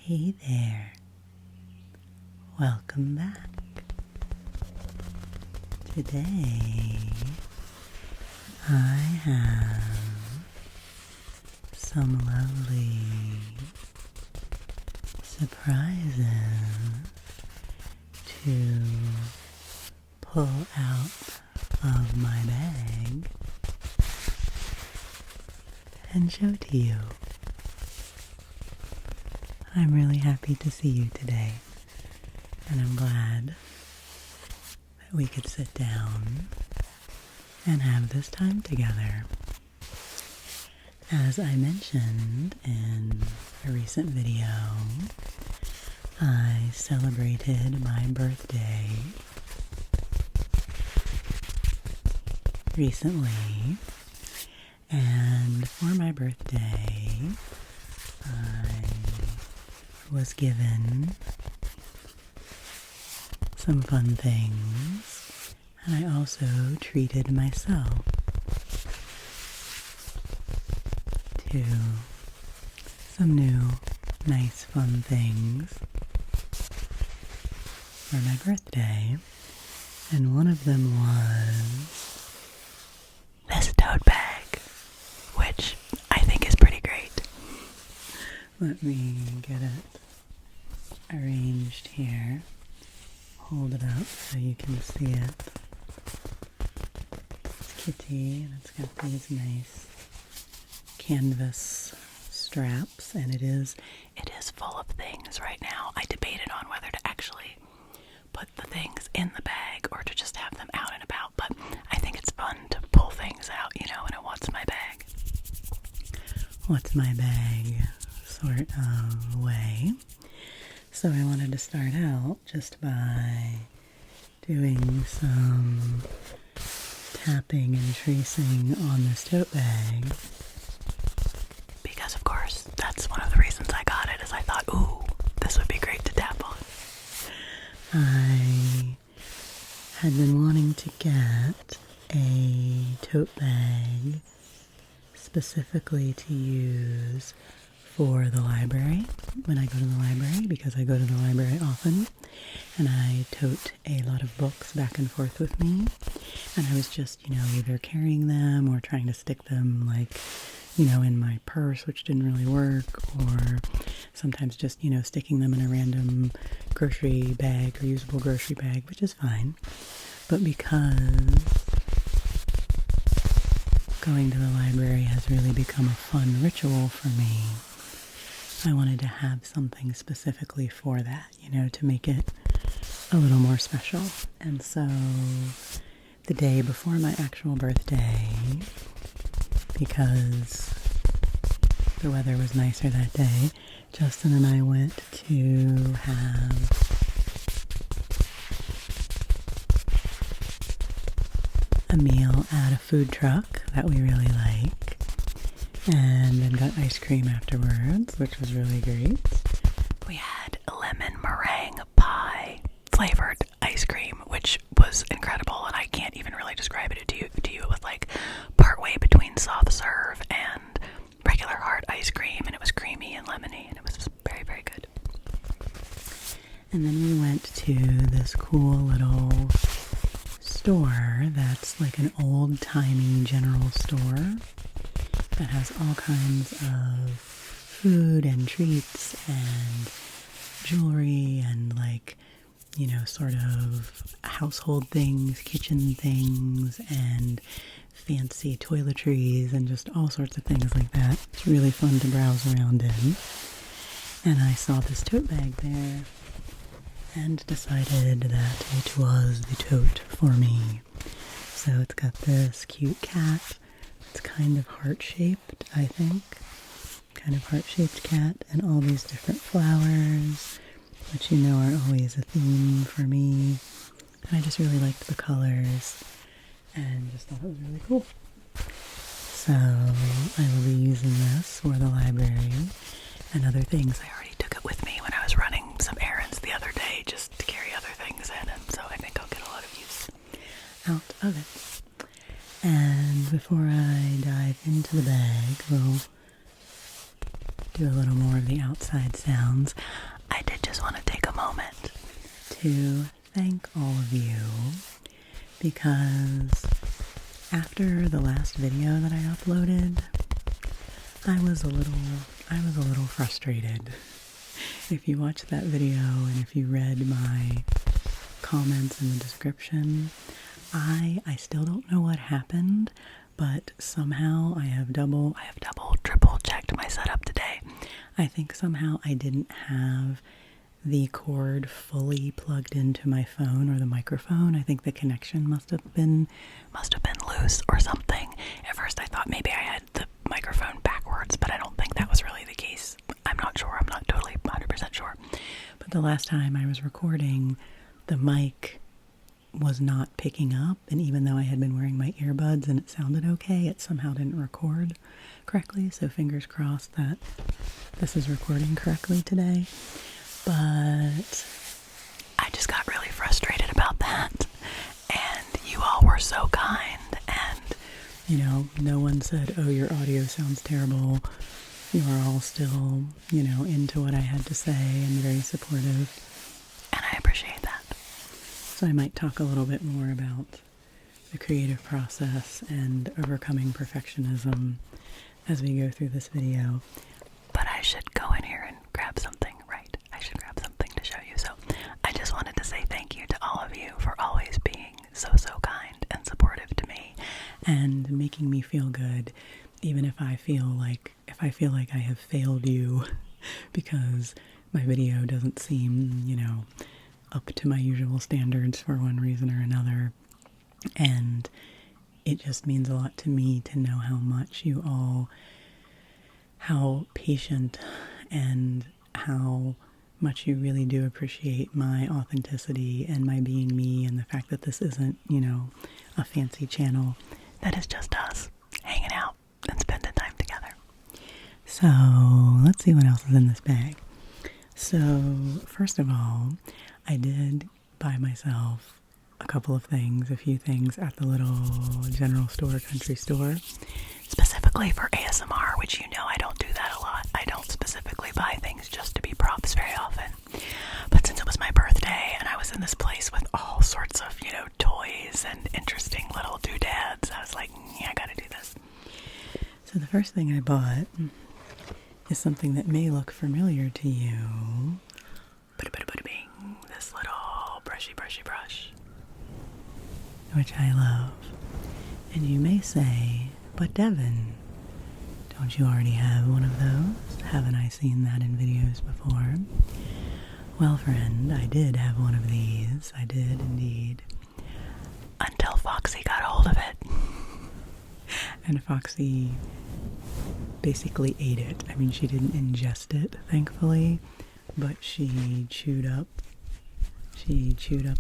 Hey there, welcome back. Today I have some lovely surprises to pull out of my bag and show to you. I'm really happy to see you today, and I'm glad that we could sit down and have this time together. As I mentioned in a recent video, I celebrated my birthday recently, and for my birthday, I was given some fun things, and I also treated myself to some new, nice, fun things for my birthday, and one of them was this tote bag, which I think is pretty great. Let me get it arranged here. Hold it up so you can see it. It's kitty, and it's got these nice canvas straps, and it is full of things right now. I debated on whether to actually put the things in the bag or to just have them out and about, but I think it's fun to pull things out, in a what's my bag sort of way. So I wanted to start out just by doing some tapping and tracing on this tote bag, because of course that's one of the reasons I got it, is I thought, ooh, this would be great to tap on. I had been wanting to get a tote bag specifically to use for the library when I go to the library, because I go to the library often and I tote a lot of books back and forth with me, and I was just either carrying them or trying to stick them in my purse, which didn't really work, or sometimes just sticking them in a random grocery bag or usable grocery bag, which is fine. But because going to the library has really become a fun ritual for me, I wanted to have something specifically for that, to make it a little more special. And so the day before my actual birthday, because the weather was nicer that day, Justin and I went to have a meal at a food truck that we really like, and then got ice cream afterwards, which was really great. We had a lemon meringue pie flavored ice cream, which was incredible, and I can't even really describe it to you. It was like partway between soft serve and regular hard ice cream, and it was creamy and lemony, and it was very, very good. And then we went to this cool little store that's like an old-timey general store that has all kinds of food and treats and jewelry and sort of household things, kitchen things, and fancy toiletries and just all sorts of things like that. It's really fun to browse around in. And I saw this tote bag there and decided that it was the tote for me. So it's got this cute cat. It's kind of heart-shaped, I think. Kind of heart-shaped cat, and all these different flowers, which are always a theme for me. And I just really liked the colors and just thought it was really cool. So I will be using this for the library and other things. I already took it with me when I was running some errands the other day, just to carry other things in, and so I think I'll get a lot of use out of it. And before I dive into the bag, we'll do a little more of the outside sounds, I did just want to take a moment to thank all of you, because after the last video that I uploaded, I was a little frustrated. If you watched that video and if you read my comments in the description, I still don't know what happened, but somehow I have double, triple checked my setup today. I think somehow I didn't have the cord fully plugged into my phone or the microphone. I think the connection must have been loose or something. At first I thought maybe I had the microphone backwards, but I don't think that was really the case. I'm not sure. I'm not totally 100% sure. But the last time I was recording, the mic was not picking up, and even though I had been wearing my earbuds and it sounded okay, it somehow didn't record correctly. So fingers crossed that this is recording correctly today. But I just got really frustrated about that, and you all were so kind, and no one said, oh, your audio sounds terrible. You are all still into what I had to say and very supportive, and I appreciate that. So I might talk a little bit more about the creative process and overcoming perfectionism as we go through this video. But I should go in here and grab something, right? I should grab something to show you. So I just wanted to say thank you to all of you for always being so kind and supportive to me and making me feel good, even if I feel like I have failed you because my video doesn't seem, up to my usual standards for one reason or another. And it just means a lot to me to know how patient and how much you really do appreciate my authenticity and my being me, and the fact that this isn't, a fancy channel, that is just us hanging out and spending time together. So let's see what else is in this bag. So first of all, I did buy myself a few things at the little general store, country store, specifically for ASMR, which I don't do that a lot. I don't specifically buy things just to be props very often. But since it was my birthday and I was in this place with all sorts of, toys and interesting little doodads, I was like, yeah, I gotta do this. So the first thing I bought is something that may look familiar to you. This little brushy brush, which I love. And you may say, but Devan, don't you already have one of those? Haven't I seen that in videos before? Well, friend, I did have one of these. I did indeed. Until Foxy got a hold of it. And Foxy basically ate it. I mean, she didn't ingest it, thankfully, but she chewed up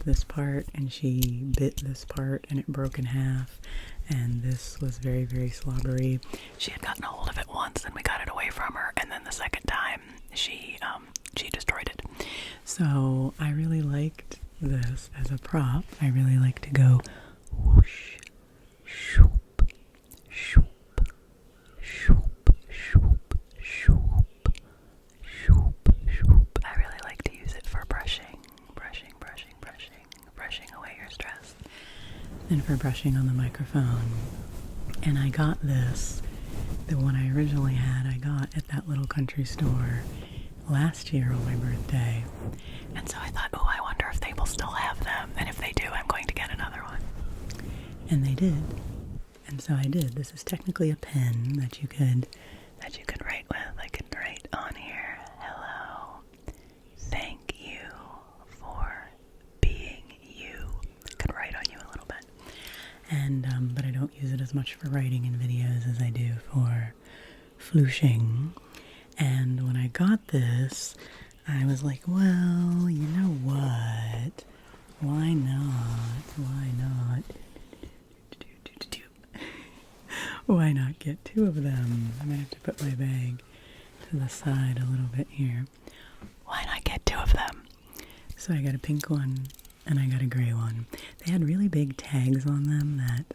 this part, and she bit this part, and it broke in half, and this was very, very slobbery. She had gotten a hold of it once, and we got it away from her, and then the second time, she destroyed it. So I really liked this as a prop. I really like to go whoosh, shoop, shoop, shoop, shoop, shoop, shoop, shoop. I really like to use it for brushing away your stress, and for brushing on the microphone. And I got this, the one I originally had, I got at that little country store last year on my birthday. And so I thought, oh, I wonder if they will still have them, and if they do, I'm going to get another one. And they did. And so I did. This is technically a pen that you could write with. I could write on here, hello, thank you for being you. I could write on you a little bit. And, but I don't use it as much for writing in videos as I do for flooshing. And when I got this, I was like, well, you know what? Why not? Why not get two of them? I'm gonna have to put my bag to the side a little bit here. Why not get two of them? So I got a pink one and I got a gray one. They had really big tags on them that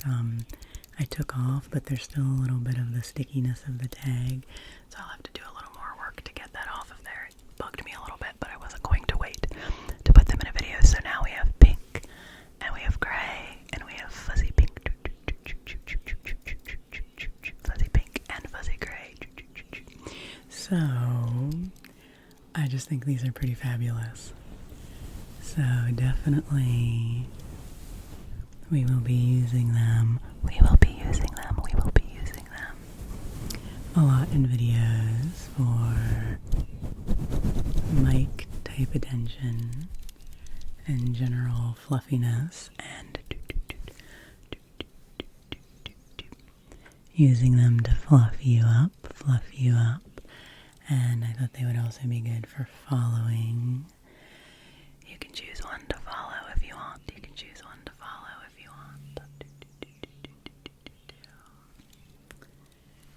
I took off, but there's still a little bit of the stickiness of the tag. So I'll have to do a little more work I just think these are pretty fabulous. So definitely we will be using them. We will be using them a lot in videos for mic type attention and general fluffiness, and using them to fluff you up. And I thought they would also be good for following. You can choose one to follow if you want.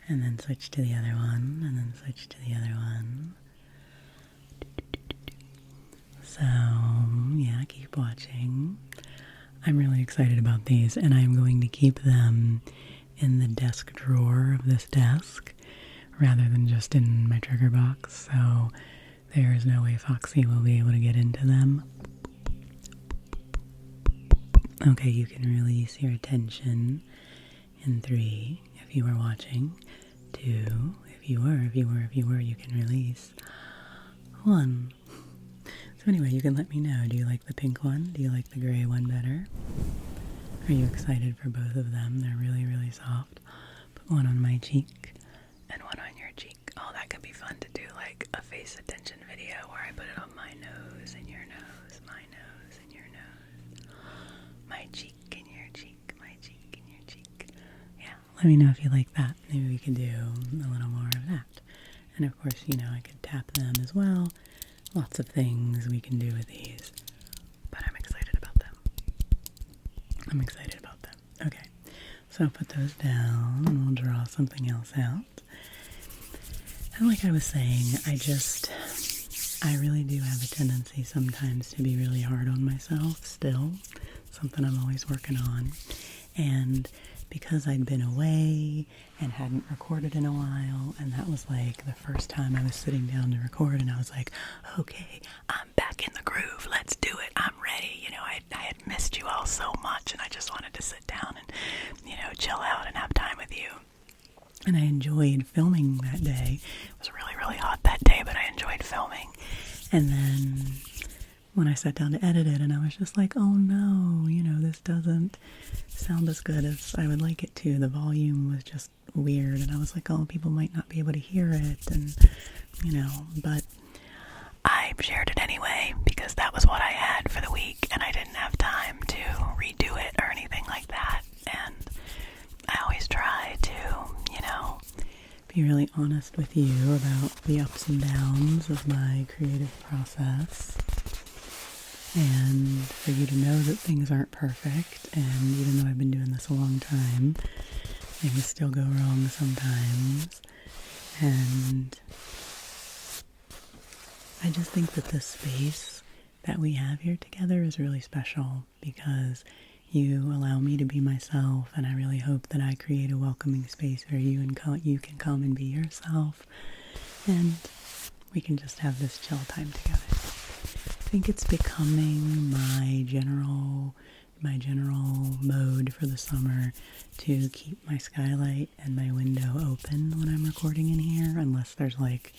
And then switch to the other one, and then switch to the other one. So, yeah, keep watching. I'm really excited about these, and I'm going to keep them in the desk drawer of this desk rather than just in my trigger box, so there is no way Foxy will be able to get into them. Okay, you can release your attention in 3 if you were watching. 2 if you were, you can release 1. So anyway, you can let me know. Do you like the pink one? Do you like the gray one better? Are you excited for both of them? They're really, really soft. Put one on my cheek and one on your cheek. Oh, that could be fun to do, like a face attention video where I put it on my nose and your nose, my nose and your nose, my cheek and your cheek, my cheek and your cheek. Yeah, let me know if you like that. Maybe we could do a little more of that. And of course, you know, I could tap them as well. Lots of things we can do with these. But I'm excited about them. Okay, so I'll put those down and we'll draw something else out. And like I was saying, I really do have a tendency sometimes to be really hard on myself still. Something I'm always working on. And because I'd been away and hadn't recorded in a while, and that was like the first time I was sitting down to record, and I was like, okay, I'm back in the groove, let's do it, I'm ready. You know, I had missed you all so much, and I just wanted to sit down and, you know, chill out and have time with you. And I enjoyed filming that day. It was really, really hot that day, but I enjoyed filming. And then when I sat down to edit it, and I was just like, oh no, you know, this doesn't sound as good as I would like it to. The volume was just weird, and I was like, oh, people might not be able to hear it, and, you know, but I shared it anyway, because that was what I had for the week, and I didn't have time to redo it or anything like that, and I always try to, you know, be really honest with you about the ups and downs of my creative process. And for you to know that things aren't perfect, and even though I've been doing this a long time, things still go wrong sometimes. And I just think that this space that we have here together is really special because you allow me to be myself, and I really hope that I create a welcoming space where you can come and be yourself, and we can just have this chill time together. I think it's becoming my general mode for the summer to keep my skylight and my window open when I'm recording in here, unless there's like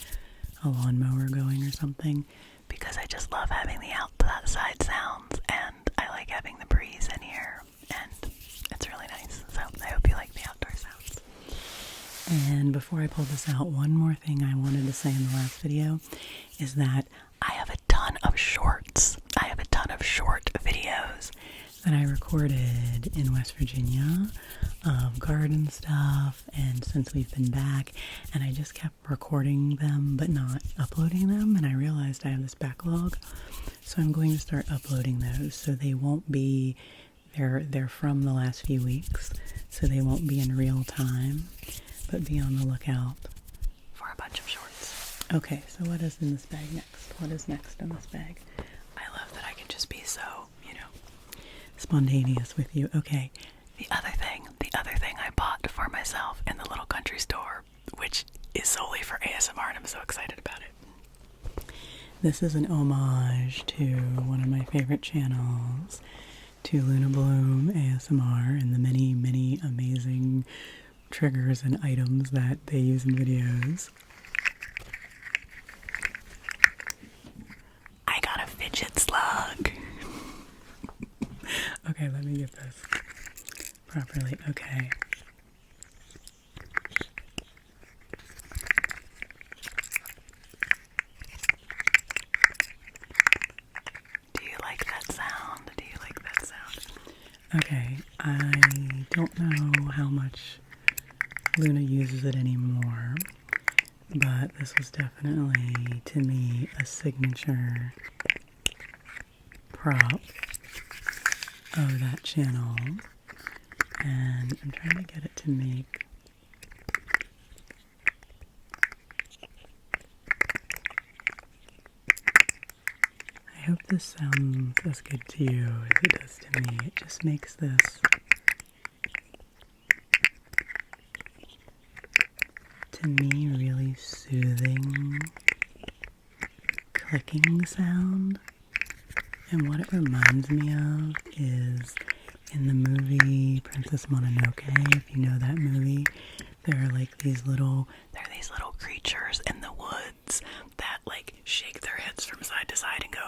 a lawnmower going or something, because I just love having the outside sounds, and I like having the breeze in here, and it's really nice. So I hope you like the outdoor sounds. And before I pull this out, one more thing I wanted to say in the last video is that I have a ton of shorts. I have a ton of short videos that I recorded in West Virginia of garden stuff, and since we've been back, and I just kept recording them but not uploading them, and I realized I have this backlog, so I'm going to start uploading those. So they won't be, they're from the last few weeks, so they won't be in real time, but be on the lookout for a bunch of shorts. Okay, so what is in this bag next? What is next in this bag? I love that I can just be so, you know, spontaneous with you. Okay, the other thing I bought for myself in the little country store, which is solely for ASMR, and I'm so excited about it. This is an homage to one of my favorite channels, to Luna Bloom ASMR, and the many, many amazing triggers and items that they use in videos. get this properly. Okay. Do you like that sound? Do you like that sound? Okay, I don't know how much Luna uses it anymore, but this was definitely, to me, a signature prop of that channel, and I'm trying to get it to make I hope this sounds as good to you as it does to me. It just makes this, to me, really soothing clicking sound. And what it reminds me of is in the movie Princess Mononoke, if you know that movie, there are these little creatures in the woods that shake their heads from side to side and go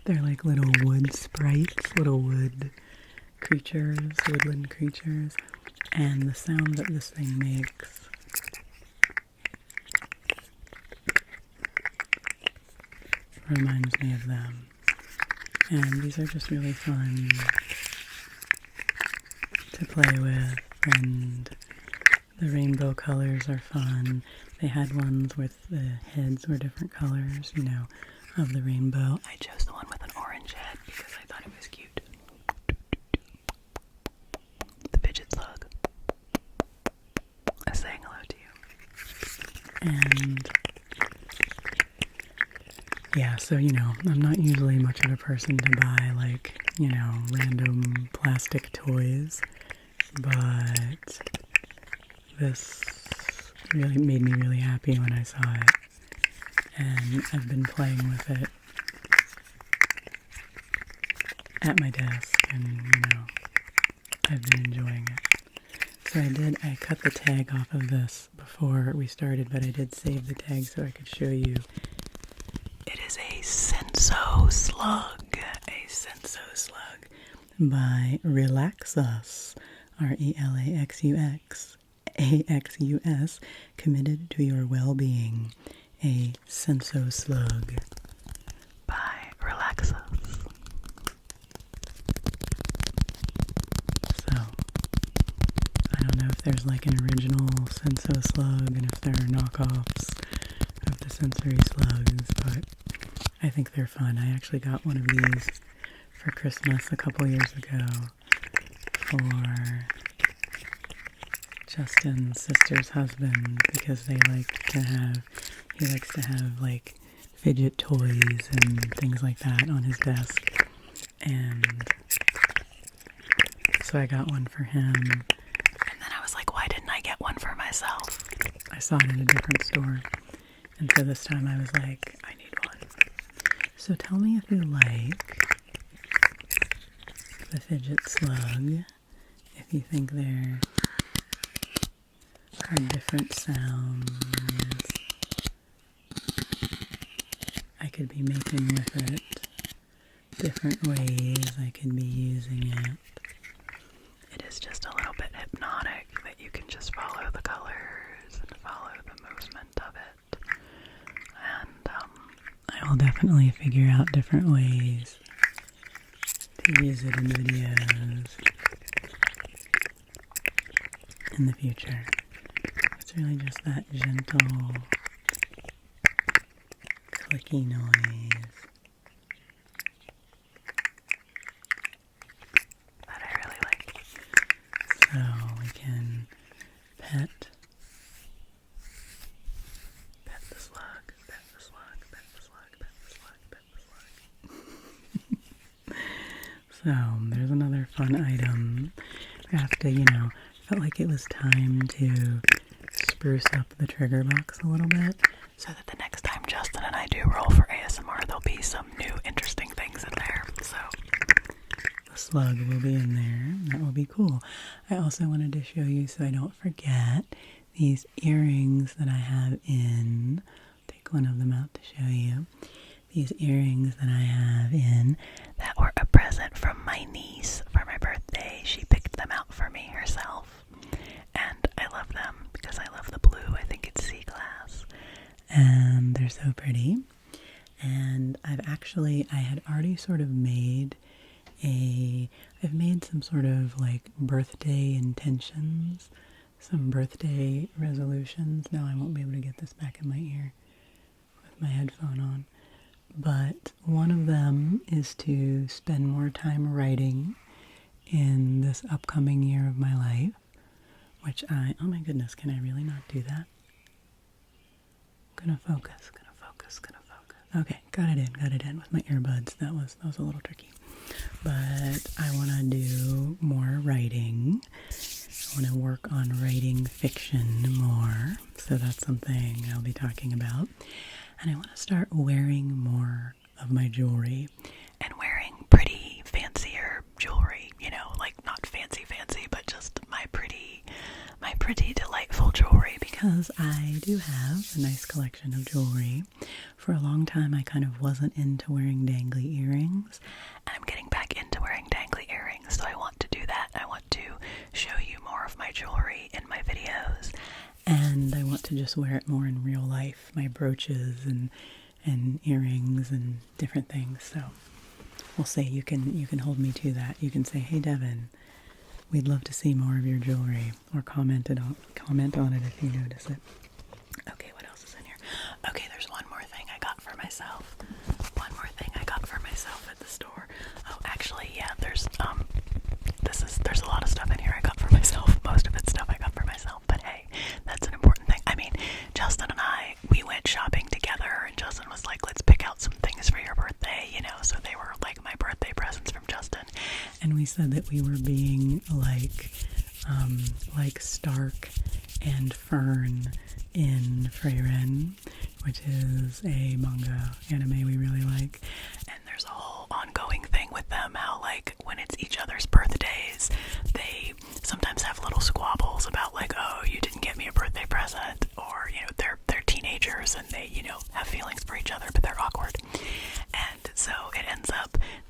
they're like little wood sprites, little wood creatures, woodland creatures, and the sound that this thing makes reminds me of them. And these are just really fun to play with, and the rainbow colors are fun. They had ones with the heads were different colors, of the rainbow. I chose the one with an orange head because I thought it was cute. The Fidget slug. I'm saying hello to you. And yeah, so, I'm not usually much of a person to buy, random plastic toys, but this really made me really happy when I saw it, and I've been playing with it at my desk, and, I've been enjoying it. So I cut the tag off of this before we started, but I did save the tag so I could show you. It is a Senso slug, by Relaxus, Relaxus, AXUS, committed to your well-being, a Senso slug by Relaxus. So, I don't know if there's an original Senso slug and if there are knockoffs of the sensory slugs, but I think they're fun. I actually got one of these for Christmas a couple years ago for Justin's sister's husband, because he likes to have fidget toys and things like that on his desk, and so I got one for him, and then I was like, why didn't I get one for myself? I saw it in a different store, and so this time I was like, I need one. So tell me if you like the Fidget slug, if you think there are different sounds I could be making with it, different ways I could be using it. It is just a little bit hypnotic that you can just follow the colors and follow the movement of it. And I will definitely figure out different ways to use it in videos in the future. It's really just that gentle, clicky noise that I really like. So we can pet the slug, pet the slug, pet the slug, pet the slug, pet the slug. So there's another fun item. I have to, felt like it was time to spruce up the trigger box a little bit, so that the next time Justin and I do roll for ASMR, there'll be some new interesting things in there. So the slug will be in there. That will be cool. I also wanted to show you, so I don't forget, these earrings that I have in. Take one of them out to show you. These earrings that I have in that were a present present from my niece for my birthday. She picked them out for me herself. And I love them because I love the blue. I think it's sea glass. And they're so pretty. And I had already sort of I've made some sort of like birthday intentions, some birthday resolutions. Now I won't be able to get this back in my ear with my headphone on. But one of them is to spend more time writing in this upcoming year of my life, which oh my goodness, can I really not do that? Gonna focus. Okay, got it in with my earbuds. That was a little tricky. But I want to do more writing. I want to work on writing fiction more. So that's something I'll be talking about. And I want to start wearing more of my jewelry and wearing pretty fancier jewelry, like not fancy, but just my pretty delightful jewelry, because I do have a nice collection of jewelry. For a long time, I kind of wasn't into wearing dangly earrings, and I'm getting back into wearing dangly earrings, so I want to do that. I want to show you more of my jewelry in my videos, and I want to just wear it more in real life, my brooches and earrings and different things. So we'll say you can hold me to that. You can say, hey Devan, we'd love to see more of your jewelry, or comment on it if you notice it. Okay, what else is in here? Okay, there's one more thing I got for myself. At the store. Oh, actually, yeah, there's a lot of stuff in here I got for myself. Most of it's stuff I got for myself, but hey, that's an important thing. I mean, Justin and I, we went shopping together, and Justin was like, let's pick out some things for your birthday, so they were like my birthday presents from Justin. And we said that we were being like Stark and Fern in Freyren, which is a manga anime we really like. And there's a whole ongoing thing with them, how like when it's each other's birthdays, they sometimes have little squabbles about like, oh, you didn't get me a birthday present, or they're teenagers and they have feelings for each other, but they're awkward. And so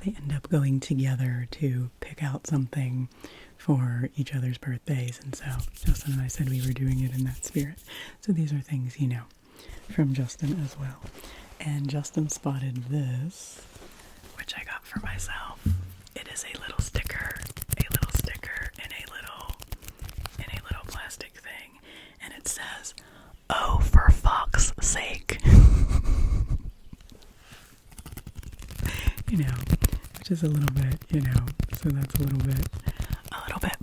they end up going together to pick out something for each other's birthdays. And so Justin and I said we were doing it in that spirit. So these are things, from Justin as well. And Justin spotted this, which I got for myself. It is a little sticker in a little plastic thing. And it says, oh, for fuck's sake. Which is a little bit, so that's a little bit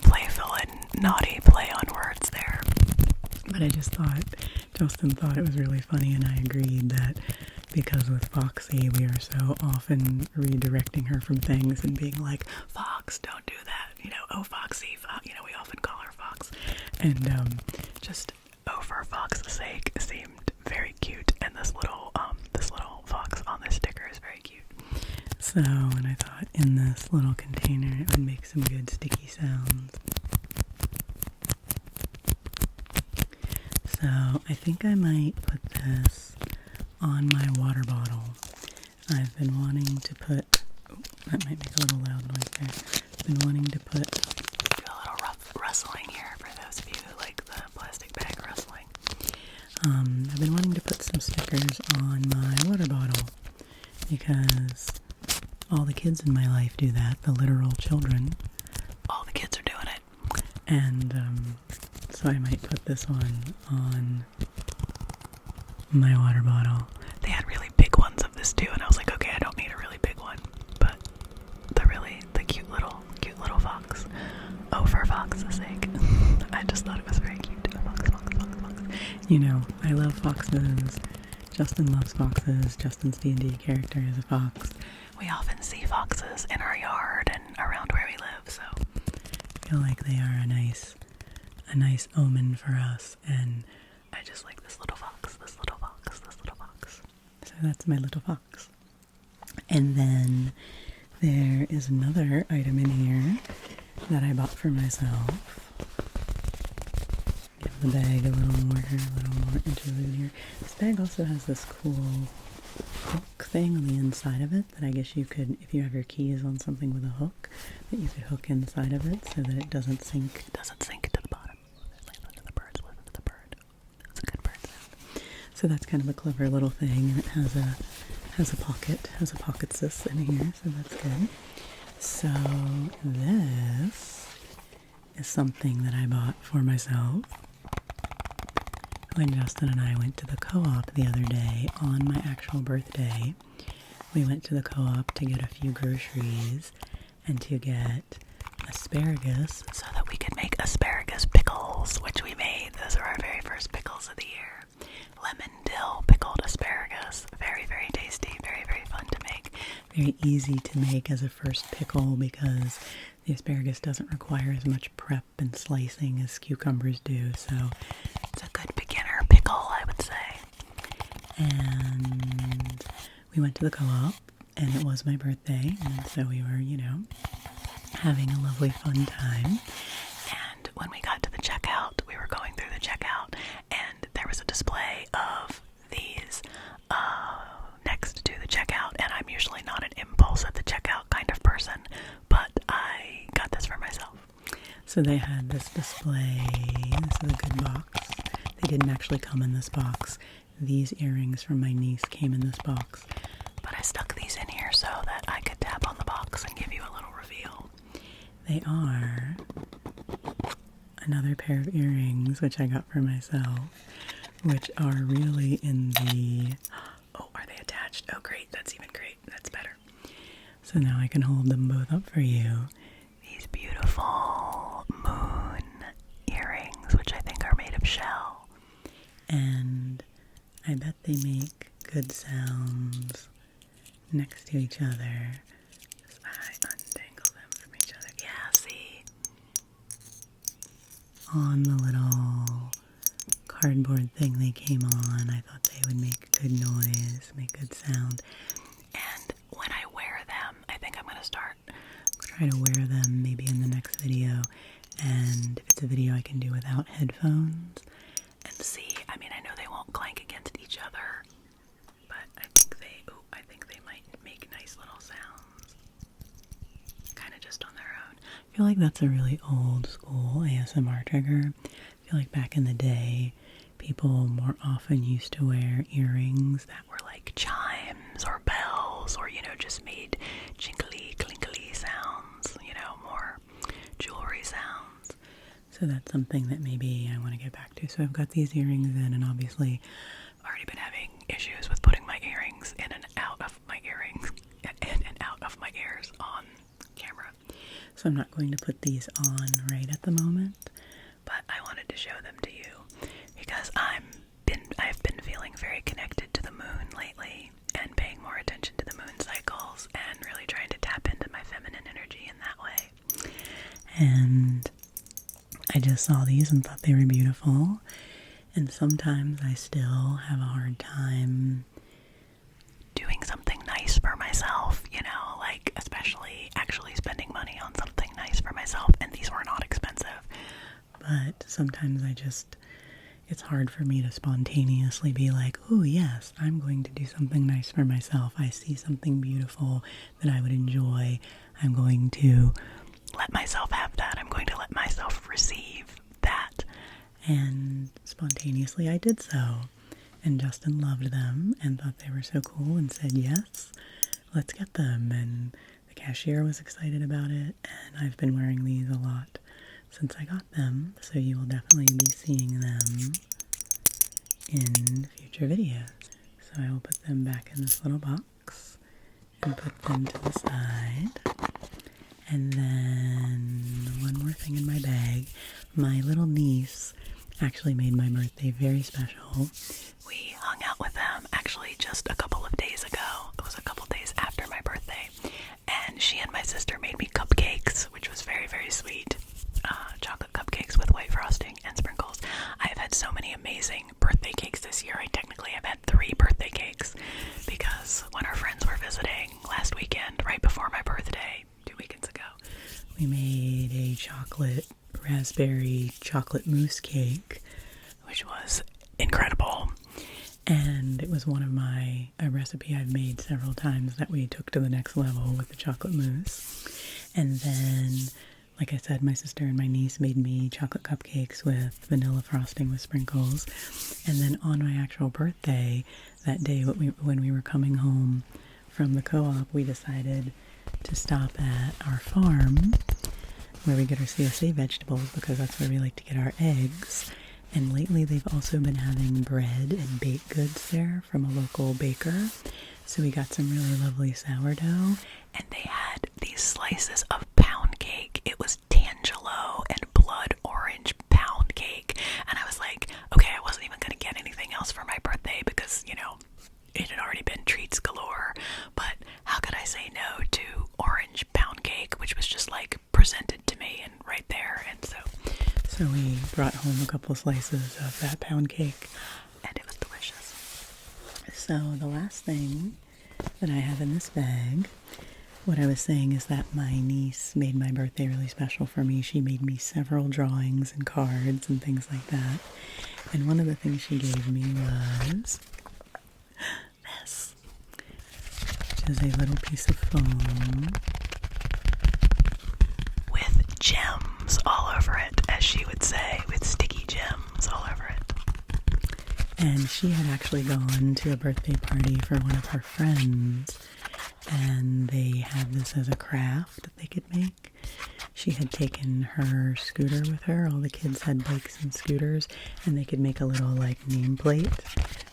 playful and naughty play on words there. But I just thought, Justin thought it was really funny, and I agreed that because with Foxy, we are so often redirecting her from things and being like, Fox, don't do that, oh, Foxy, we often call her Fox. And just, oh, for Fox's sake, seemed very cute, and this little fox on this sticker is very cute. So, and I thought in this little container it would make some good sticky sounds. So, I think I might put this on my water bottle. I've been wanting to put, that might make a little loud noise there. I've been wanting to do a little rough rustling here for those of you who like the plastic bag rustling. I've been wanting to put some stickers on my water bottle because all the kids in my life do that, the literal children. All the kids are doing it. And so I might put this one on my water bottle. They had really big ones of this too, and I was like, okay, I don't need a really big one. But the cute little fox. Oh, for Fox's sake. I just thought it was very cute. Fox. I love foxes. Justin loves foxes. Justin's D&D character is a fox. We often see foxes in our yard and around where we live, so I feel like they are a nice omen for us, and I just like this little fox. So that's my little fox. And then there is another item in here that I bought for myself. Give the bag a little more interlude here. This bag also has this cool hook thing on the inside of it that I guess you could, if you have your keys on something with a hook, that you could hook inside of it so that it doesn't sink. It doesn't sink to the bottom. Listen to the birds. Listen to the bird. That's a good bird sound. So that's kind of a clever little thing, and it has a pocket, sis in here, so that's good. So this is something that I bought for myself when Justin and I went to the co-op the other day on my actual birthday. We went to the co-op to get a few groceries and to get asparagus so that we could make asparagus pickles, which we made. Those are our very first pickles of the year. Lemon dill pickled asparagus. Very, very tasty. Very, very fun to make. Very easy to make as a first pickle because the asparagus doesn't require as much prep and slicing as cucumbers do. So it's a good beginner pickle, I would say. And we went to the co-op, and it was my birthday, and so we were, having a lovely fun time. And when we got to the checkout, we were going through the checkout, and there was a display of these next to the checkout, and I'm usually not an impulse at the checkout kind of person, but I got this for myself. So they had this display. This is a good box. They didn't actually come in this box. These earrings from my niece came in this box, but I stuck these in here so that I could tap on the box and give you a little reveal. They are another pair of earrings, which I got for myself, which are really in the... Oh, are they attached? Oh, great. That's even great. That's better. So now I can hold them both up for you. These beautiful moon earrings, which I think are made of shell. And I bet they make good sounds next to each other. As I untangle them from each other. Yeah, see? On the little cardboard thing they came on, I thought they would make good noise, make good sound. And when I wear them, I think I'm going to try to wear them maybe in the next video. And if it's a video I can do without headphones, and see, I know they won't clank against each other, but I think they might make nice little sounds, kind of just on their own. I feel like that's a really old school ASMR trigger. I feel like back in the day, people more often used to wear earrings that were like chimes or bells, or, just made jingly, clinkly sounds, more jewelry sounds. So that's something that maybe I want to get back to. So I've got these earrings in, and obviously I've already been having issues with putting my earrings in and out of my earrings, in and out of my ears on camera. So I'm not going to put these on right at the moment, but I wanted to show them to you because I've been feeling very connected to the moon lately and paying more attention to the moon cycles and really trying to tap into my feminine energy in that way. And I just saw these and thought they were beautiful, and sometimes I still have a hard time doing something nice for myself, like especially actually spending money on something nice for myself, and these were not expensive, but sometimes it's hard for me to spontaneously be like, oh yes, I'm going to do something nice for myself. I see something beautiful that I would enjoy. I'm going to let myself have that. I'm going to let myself receive that. And spontaneously I did so. And Justin loved them and thought they were so cool and said, yes, let's get them. And the cashier was excited about it. And I've been wearing these a lot since I got them. So you will definitely be seeing them in future videos. So I will put them back in this little box and put them to the side. And then one more thing in my bag. My little niece actually made my birthday very special. We hung out with them actually just a couple of days ago. It was a couple days after my birthday. And she and my sister made me cupcakes, which was very, very sweet. Chocolate cupcakes with white frosting and sprinkles. I have had so many amazing birthday cakes this year. I technically have had 3 birthday cakes because when our friends were visiting last weekend, right before my birthday, 2 weekends ago, we made a raspberry chocolate mousse cake, which was incredible. And it was a recipe I've made several times that we took to the next level with the chocolate mousse. And then, like I said, my sister and my niece made me chocolate cupcakes with vanilla frosting with sprinkles. And then on my actual birthday, that day when we were coming home from the co-op, we decided to stop at our farm where we get our CSA vegetables because that's where we like to get our eggs. And lately they've also been having bread and baked goods there from a local baker. So we got some really lovely sourdough, and they had these slices of pound cake. It was Tangelo and blood orange pound cake. And I was like, okay, I wasn't even going to get anything else for my birthday because, you know, it had already been treats galore. But how could I say no to orange pound cake, which was just like presented to me and right there. And so we brought home a couple slices of that pound cake, and it was delicious. So the last thing that I have in this bag, what I was saying is that my niece made my birthday really special for me. She made me several drawings and cards and things like that. And one of the things she gave me was this, which is a little piece of foam with gems all over it, as she would say, with sticky gems all over it. And she had actually gone to a birthday party for one of her friends, and they had this as a craft that they could make. She had taken her scooter with her. All the kids had bikes and scooters, and they could make a little like nameplate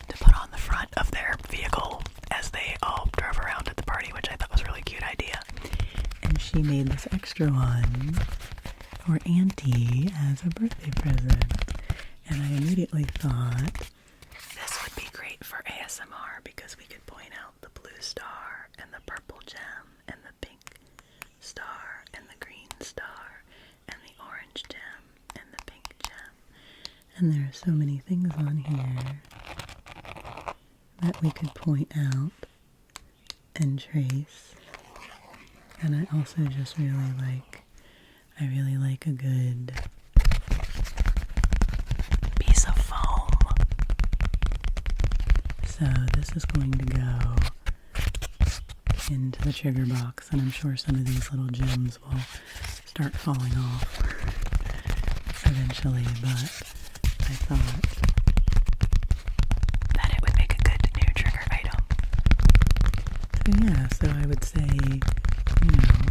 to put on the front of their vehicle as they all drove around at the party, which I thought was a really cute idea. And she made this extra one for Auntie as a birthday present. And I immediately thought this would be great for ASMR because we could point out the blue star and the purple gem and the pink star and the green star and the orange gem and the pink gem. And there are so many things on here that we could point out and trace. And I also just really like a good piece of foam. So this is going to go into the trigger box, and I'm sure some of these little gems will start falling off eventually, but I thought that it would make a good new trigger item. So yeah, so I would say, you know,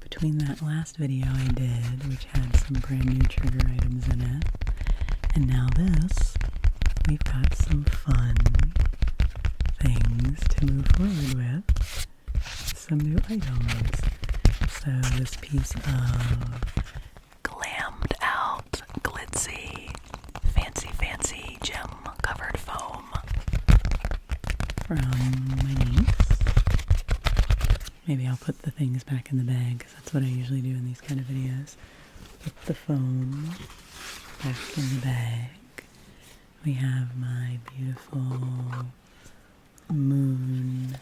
between that last video I did, which had some brand new trigger items in it, and now this, we've got some fun things to move forward with, some new items. So this piece of glammed out, glitzy, fancy gem covered foam from my niece. Maybe I'll put the things back in the bag because that's what I usually do in these kind of videos. Put the foam back in the bag. We have my beautiful moonite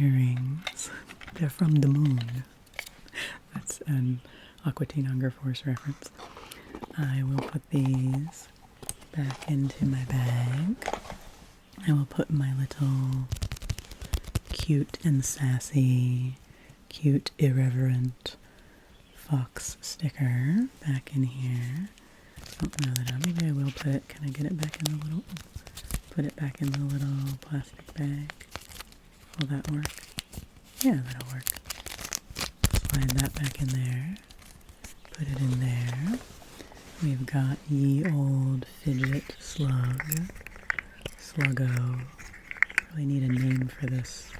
earrings. They're from the moon. That's an Aqua Teen Hunger Force reference. I will put these back into my bag. I will put my little cute and sassy, cute, irreverent fox sticker back in here. Don't know that. Maybe I will put it. Can I get it back in the little? Put it back in the little plastic bag. Will that work? Yeah, that'll work. Slide that back in there. Put it in there. We've got ye old Fidget slug. Sluggo. Really need a name for this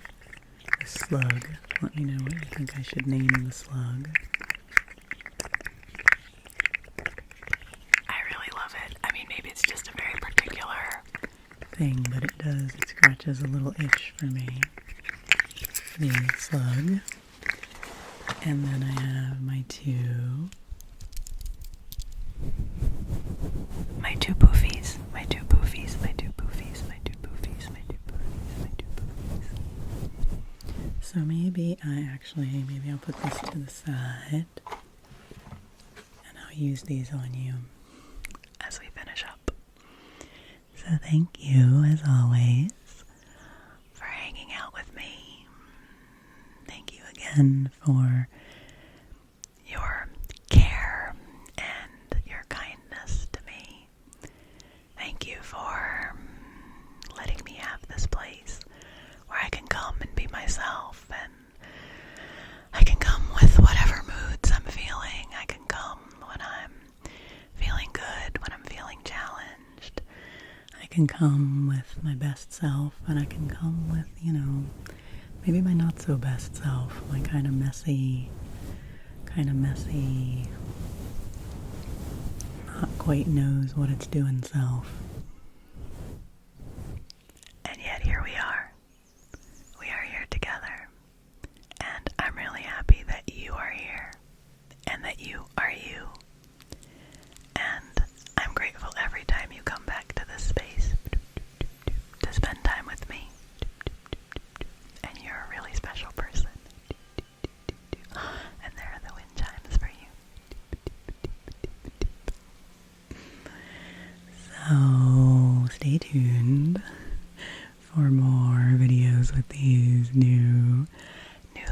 slug. Let me know what you think I should name the slug. I really love it. I mean, maybe it's just a very particular thing, but it scratches a little itch for me. The slug. And then I have my two poofies. So maybe I'll put this to the side and I'll use these on you as we finish up. So So thank you, as always, for hanging out with me. Thank you again for your care and your kindness to me. Thank you for letting me have this place where I can come and be myself, and I can come with whatever moods I'm feeling. I can come when I'm feeling good, when I'm feeling challenged. I can come with my best self, and I can come with, maybe my not so best self, my kind of messy, not quite knows what it's doing self. And yet here we are. We are here together. And I'm really happy that you are here and that you are you. And I'm grateful every time you come back to this space to spend time with me. And you're a really special person. And there are the wind chimes for you. So stay tuned for more videos with these new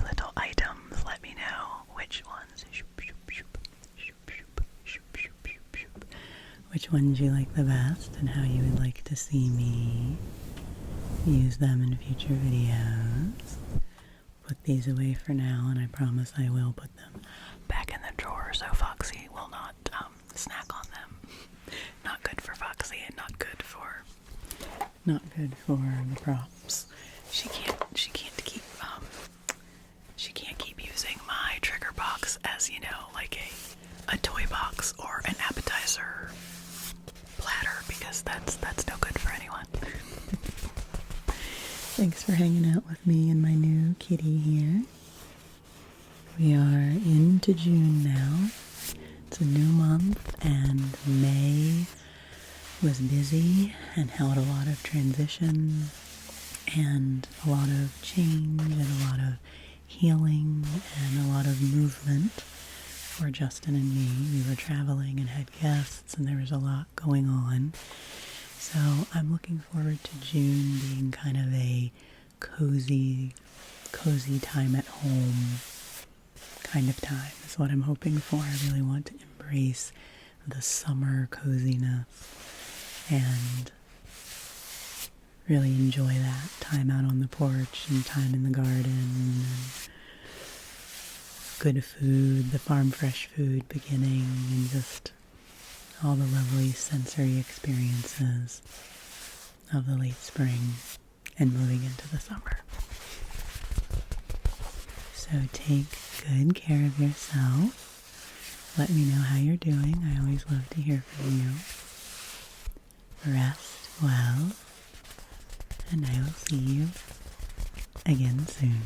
little items. Let me know which ones you like the best and how you would like to see me use them in future videos. Put these away for now, and I promise I will put them back in the drawer so Foxy will not snack on them. Not good for Foxy and not good for the props. She can't keep using my trigger box as, like a toy box or an appetizer platter, because that's no good for anyone. Thanks for hanging out with me and my new kitty here. We are into June now. It's a new month, and May was busy and held a lot of transition and a lot of change and a lot of healing and a lot of movement for Justin and me. We were traveling and had guests, and there was a lot going on. So I'm looking forward to June being kind of a cozy time at home kind of time. That's what I'm hoping for. I really want to embrace the summer coziness and really enjoy that time out on the porch and time in the garden and good food, the farm fresh food beginning, and just all the lovely sensory experiences of the late spring and moving into the summer. So take good care of yourself. Let me know how you're doing. I always love to hear from you. Rest well, and I will see you again soon.